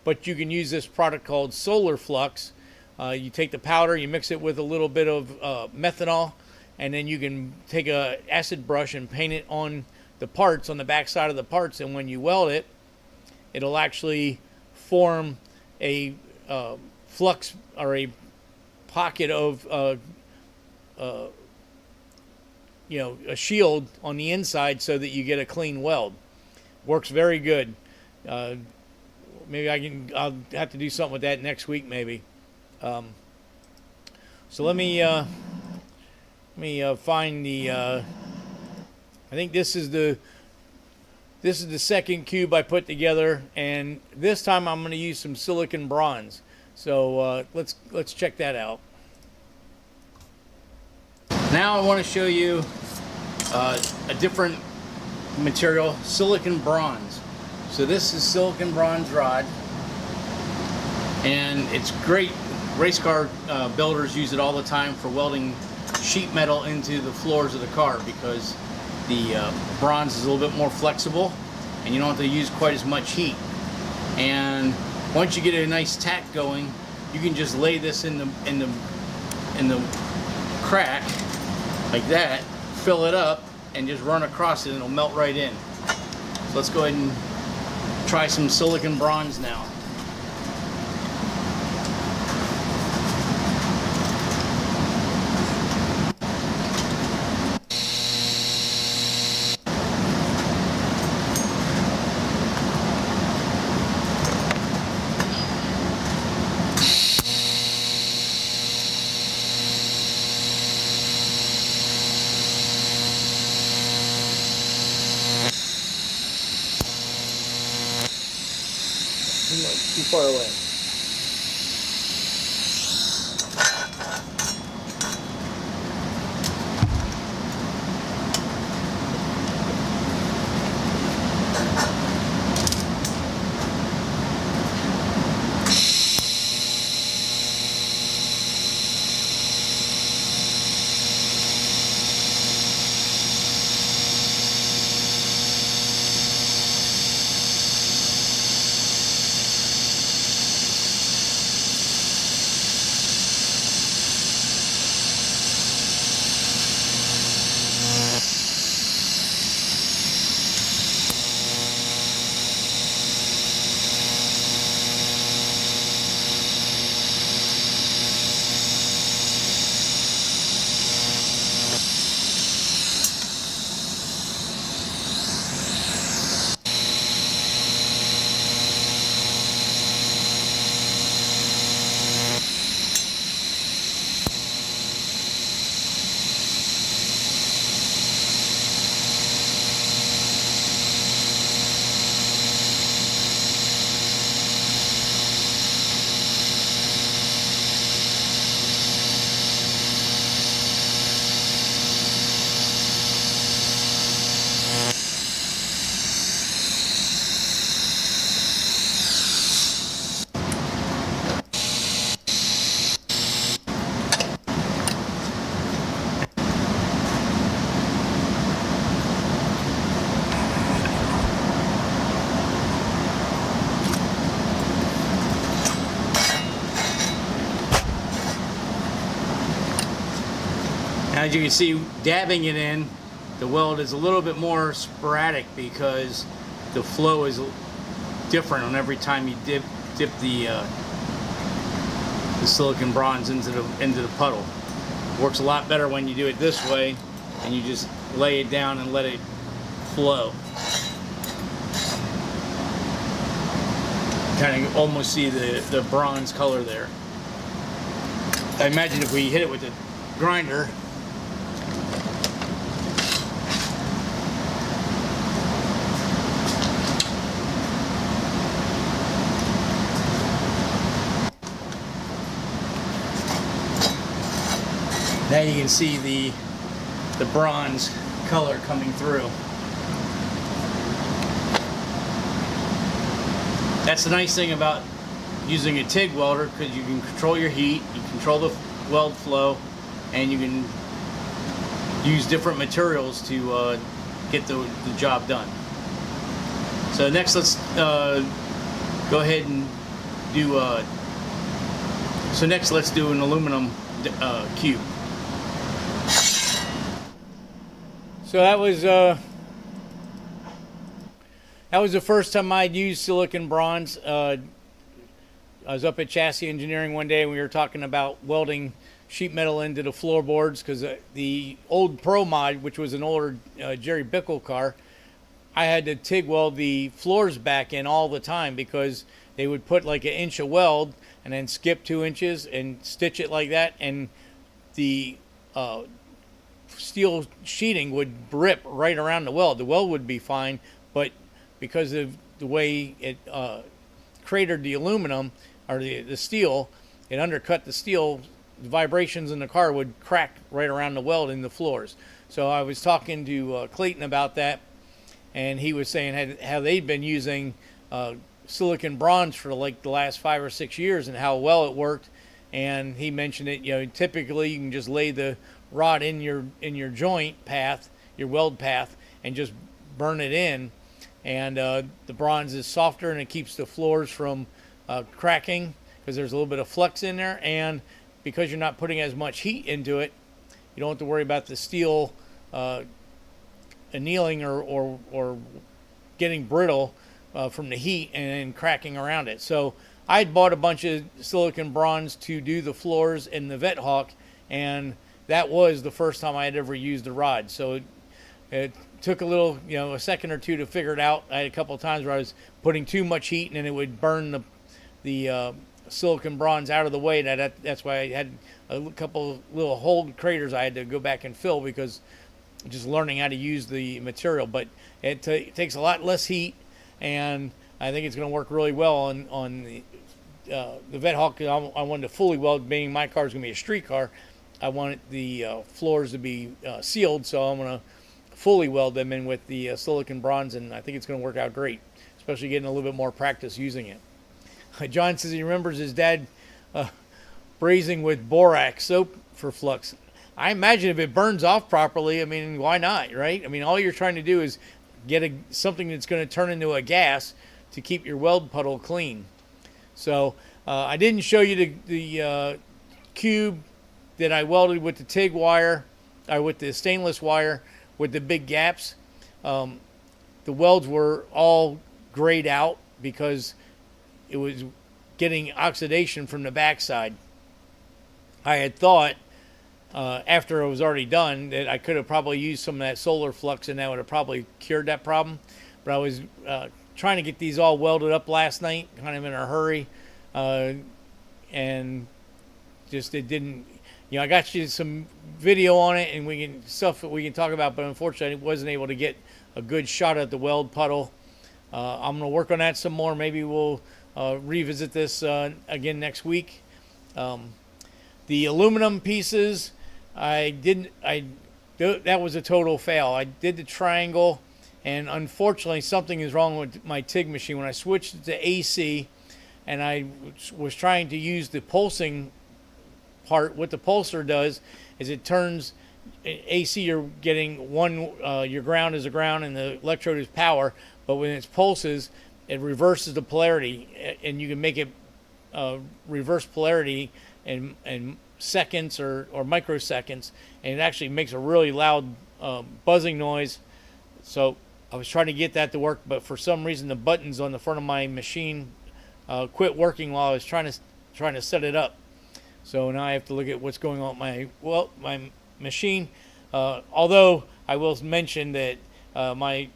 But you can use this product called Solar Flux. You take the powder, you mix it with a little bit of methanol, and then you can take a acid brush and paint it on the parts, on the back side of the parts, and when you weld it, it'll actually form a flux or a pocket of a shield on the inside so that you get a clean weld. Works very good. Maybe I'll have to do something with that next week maybe. So let me find the I think this is the second cube I put together, and this time I'm going to use some silicon bronze. So let's check that out. Now I want to show you a different material, silicon bronze. So this is silicon bronze rod, and it's great. Race car builders use it all the time for welding sheet metal into the floors of the car, because the bronze is a little bit more flexible and you don't have to use quite as much heat. And once you get a nice tack going, you can just lay this in the crack like that, fill it up, and just run across it and it'll melt right in. So let's go ahead and try some silicon bronze now. Too far away. As you can see, dabbing it in, the weld is a little bit more sporadic because the flow is different on every time you dip the silicon bronze into the puddle. It works a lot better when you do it this way and you just lay it down and let it flow. Kind of almost see the bronze color there. I imagine if we hit it with the grinder, now you can see the bronze color coming through. That's the nice thing about using a TIG welder, because you can control your heat, you control the weld flow, and you can use different materials to get the job done. So next, let's go ahead and do. So next, let's do an aluminum cube. So that was the first time I'd used silicon bronze. I was up at Chassis Engineering one day and we were talking about welding sheet metal into the floorboards, because the old Pro Mod, which was an older Jerry Bickle car, I had to TIG weld the floors back in all the time, because they would put like 1 inch of weld and then skip 2 inches and stitch it like that, and the steel sheeting would rip right around the weld. The weld would be fine, but because of the way it cratered the aluminum or the steel, it undercut the steel. The vibrations in the car would crack right around the weld in the floors. So I was talking to Clayton about that, and he was saying how they'd been using silicon bronze for like the last 5 or 6 years and how well it worked. And he mentioned it, you know, typically you can just lay the rod in your joint path, your weld path, and just burn it in. And the bronze is softer and it keeps the floors from cracking, because there's a little bit of flux in there, and because you're not putting as much heat into it, you don't have to worry about the steel annealing or getting brittle from the heat and then cracking around it. So I'd bought a bunch of silicon bronze to do the floors in the Vet Hawk, and that was the first time I had ever used a rod. So it took a little, a second or two to figure it out. I had a couple of times where I was putting too much heat and then it would burn the silicon bronze out of the way. That's why I had a couple little hole craters I had to go back and fill, because just learning how to use the material. But it takes a lot less heat, and I think it's going to work really well on the Vet Hawk. I wanted to fully weld, being my car is going to be a street car. I wanted the floors to be sealed, so I'm going to fully weld them in with the silicon bronze, and I think it's going to work out great, especially getting a little bit more practice using it. John says he remembers his dad brazing with borax soap for flux. I imagine if it burns off properly, I mean, why not, right? I mean, all you're trying to do is get something that's going to turn into a gas to keep your weld puddle clean. So I didn't show you the cube that I welded with the TIG wire, or with the stainless wire with the big gaps. The welds were all grayed out because it was getting oxidation from the backside. I had thought after it was already done that I could have probably used some of that solar flux and that would have probably cured that problem. But I was trying to get these all welded up last night, kind of in a hurry, and just it didn't. I got you some video on it and stuff that we can talk about, but unfortunately I wasn't able to get a good shot at the weld puddle. I'm going to work on that some more. Maybe we'll revisit this again next week. The aluminum pieces, that was a total fail. I did the triangle, and unfortunately something is wrong with my TIG machine. When I switched it to AC and I was trying to use the pulsing part, what the pulser does is it turns AC, you're getting your ground is a ground and the electrode is power, but when it pulses, it reverses the polarity, and you can make it reverse polarity and seconds or microseconds, and it actually makes a really loud buzzing noise. So I was trying to get that to work, but for some reason the buttons on the front of my machine quit working while I was trying to set it up. So now I have to look at what's going on with my machine. Although I will mention that my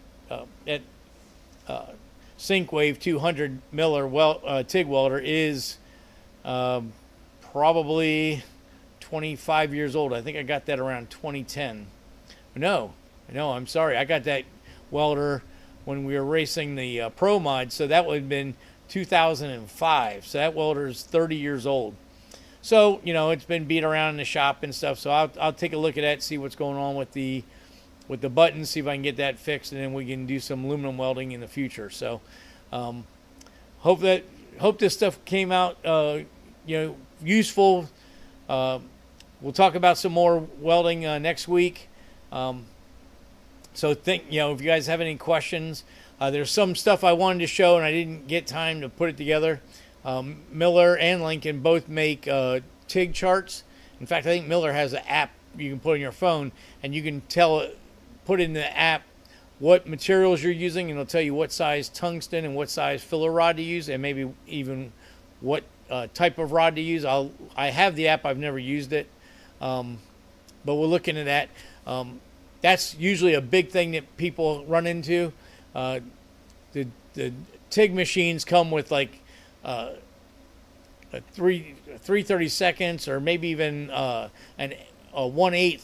Sync-Wave 200 Miller TIG welder is probably 25 years old. I think I got that around 2010. No, I'm sorry. I got that welder when we were racing the Pro Mod, so that would have been 2005. So that welder is 30 years old. So, it's been beat around in the shop and stuff. So I'll take a look at that, see what's going on with the buttons, see if I can get that fixed, and then we can do some aluminum welding in the future. So hope this stuff came out useful. We'll talk about some more welding next week. So if you guys have any questions, there's some stuff I wanted to show and I didn't get time to put it together. Miller and Lincoln both make TIG charts. In fact, I think Miller has an app you can put on your phone, and you can put in the app what materials you're using, and it'll tell you what size tungsten and what size filler rod to use, and maybe even what type of rod to use. I have the app. I've never used it, but we're looking at that. That's usually a big thing that people run into. The TIG machines come with like a 3/32 or maybe even a 1/8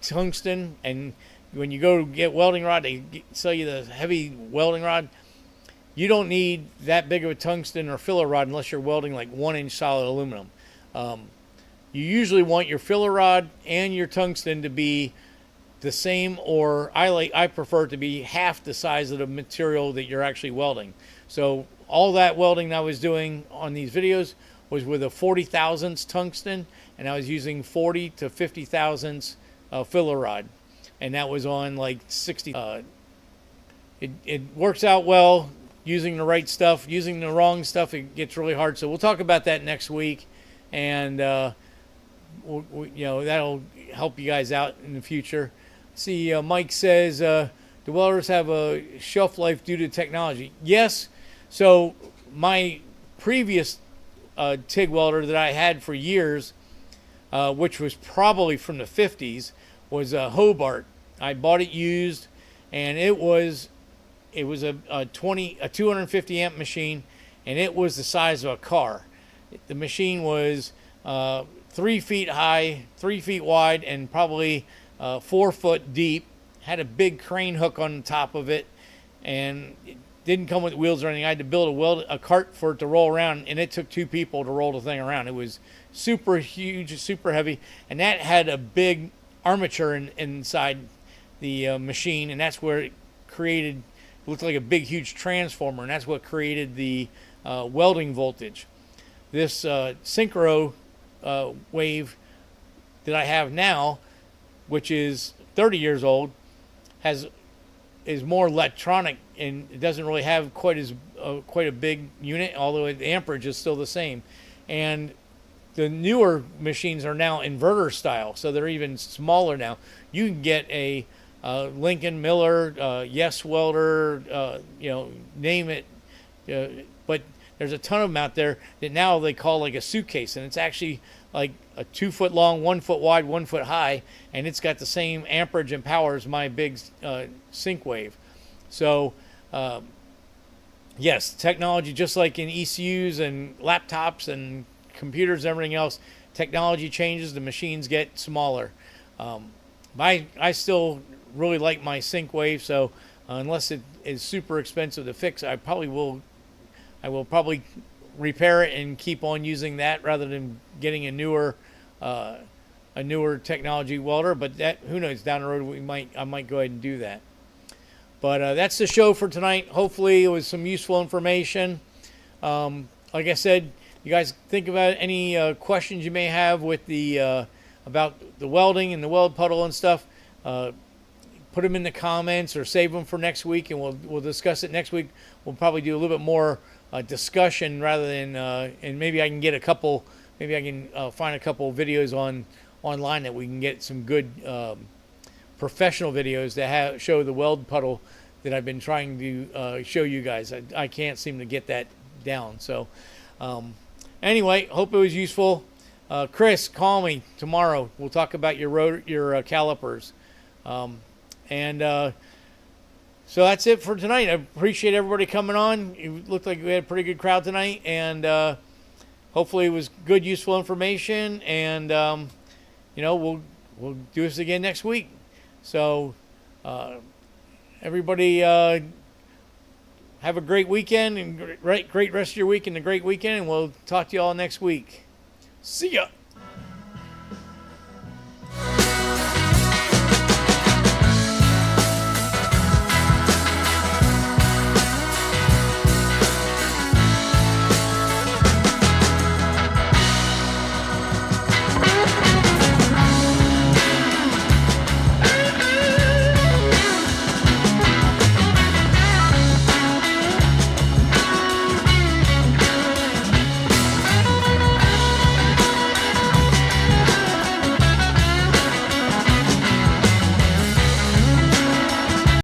tungsten, and when you go to get welding rod, they sell you the heavy welding rod. You don't need that big of a tungsten or filler rod unless you're welding like 1-inch solid aluminum. You usually want your filler rod and your tungsten to be the same, or I prefer it to be half the size of the material that you're actually welding. So all that welding I was doing on these videos was with a 40 thousandths tungsten, and I was using 40 to 50 thousandths filler rod, and that was on like 60. It works out well using the right stuff. Using the wrong stuff, it gets really hard. So we'll talk about that next week, and that'll help you guys out in the future. See, Mike says, do welders have a shelf life due to technology? Yes. So my previous TIG welder that I had for years, which was probably from the 50s, was a Hobart. I bought it used, and it was a 250 amp machine, and it was the size of a car. The machine was 3 feet high, 3 feet wide, and probably 4 foot deep. Had a big crane hook on the top of it, and it didn't come with wheels or anything. I had to build a cart for it to roll around, and it took 2 people to roll the thing around. It was super huge, super heavy, and that had a big armature inside the machine, and that's where it created, it looked like a big huge transformer, and that's what created the welding voltage. This synchro wave that I have now, which is 30 years old, is more electronic, and it doesn't really have quite a big unit, although the amperage is still the same. And the newer machines are now inverter style, so they're even smaller now. You can get a Lincoln, Miller, Yes welder, name it, but there's a ton of them out there that now they call like a suitcase, and it's actually like a 2 foot long, 1 foot wide, 1 foot high, and it's got the same amperage and power as my big Sync-Wave. So yes, technology, just like in ECUs and laptops and computers and everything else, technology changes, the machines get smaller. I still really like my Sync-Wave, so unless it is super expensive to fix, I will probably repair it and keep on using that rather than getting a newer technology welder. But that, who knows, down the road I might go ahead and do that. But that's the show for tonight. Hopefully it was some useful information. Like I said, you guys think about any questions you may have with the about the welding and the weld puddle and stuff. Put them in the comments or save them for next week, and we'll discuss it next week. We'll probably do a little bit more discussion rather than and maybe I can get a couple maybe I can find a couple of videos online that we can get some good professional videos that show the weld puddle that I've been trying to show you guys. I can't seem to get that down. So anyway, hope it was useful. Chris, call me tomorrow. We'll talk about your calipers. So that's it for tonight. I appreciate everybody coming on. It looked like we had a pretty good crowd tonight, and hopefully it was good, useful information. And we'll do this again next week. So everybody have a great weekend and great rest of your week and a great weekend. And we'll talk to you all next week. See ya.